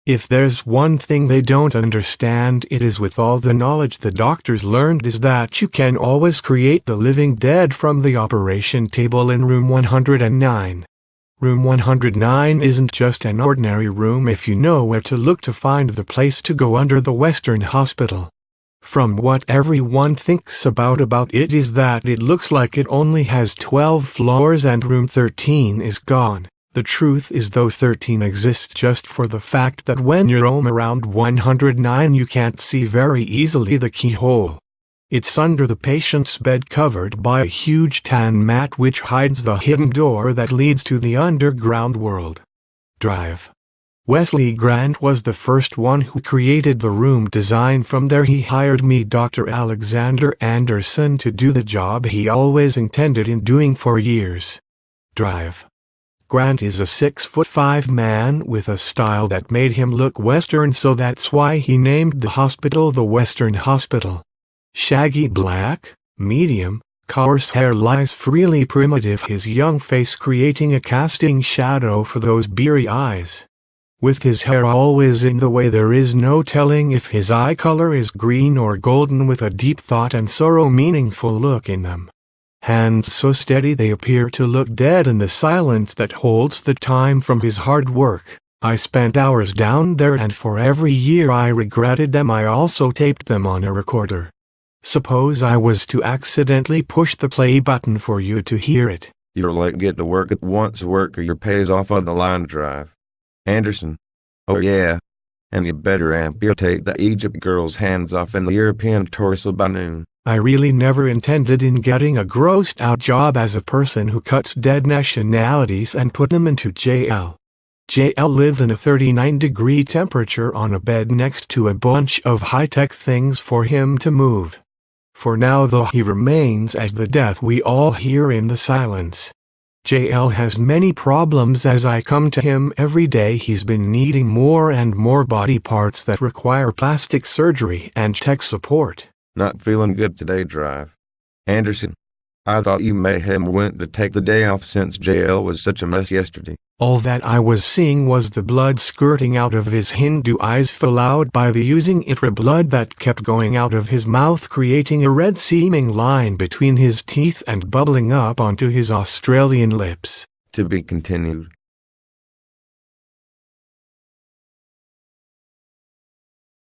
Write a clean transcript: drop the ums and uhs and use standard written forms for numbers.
If there's one thing they don't understand, it is with all the knowledge the doctors learned is that you can always create the living dead from the operation table in room 109. Room 109 isn't just an ordinary room if you know where to look to find the place to go under the Western Hospital. From what everyone thinks about it is that it looks like it only has 12 floors and room 13 is gone. The truth is, though, 13 exists just for the fact that when you roam around 109 you can't see very easily the keyhole. It's under the patient's bed, covered by a huge tan mat which hides the hidden door that leads to the underground world. Drive. Wesley Grant was the first one who created the room design. From there he hired me, Dr. Alexander Anderson, to do the job he always intended in doing for years. Drive. Grant is a 6'5" man with a style that made him look Western, so that's why he named the hospital the Western Hospital. Shaggy black, medium, coarse hair lies freely, primitive, his young face creating a casting shadow for those beery eyes. With his hair always in the way, there is no telling if his eye color is green or golden, with a deep thought and sorrow meaningful look in them. Hands so steady they appear to look dead in the silence that holds the time from his hard work. I spent hours down there, and for every year I regretted them I also taped them on a recorder. Suppose I was to accidentally push the play button for you to hear it. You're like, get to work at once, work or your pay's off on the line. Drive. Anderson. Oh yeah. And you better amputate the Egypt girl's hands off in the European torso by noon. I really never intended in getting a grossed out job as a person who cuts dead nationalities and put them into jail. JL lived in a 39-degree temperature on a bed next to a bunch of high-tech things for him to move. For now, though, he remains as the death we all hear in the silence. JL has many problems. As I come to him every day, he's been needing more and more body parts that require plastic surgery and tech support. Not feeling good today, Drive. Anderson. I thought you may have went to take the day off since JL was such a mess yesterday. All that I was seeing was the blood skirting out of his Hindu eyes, followed by the using itra blood that kept going out of his mouth, creating a red-seeming line between his teeth and bubbling up onto his Australian lips. To be continued.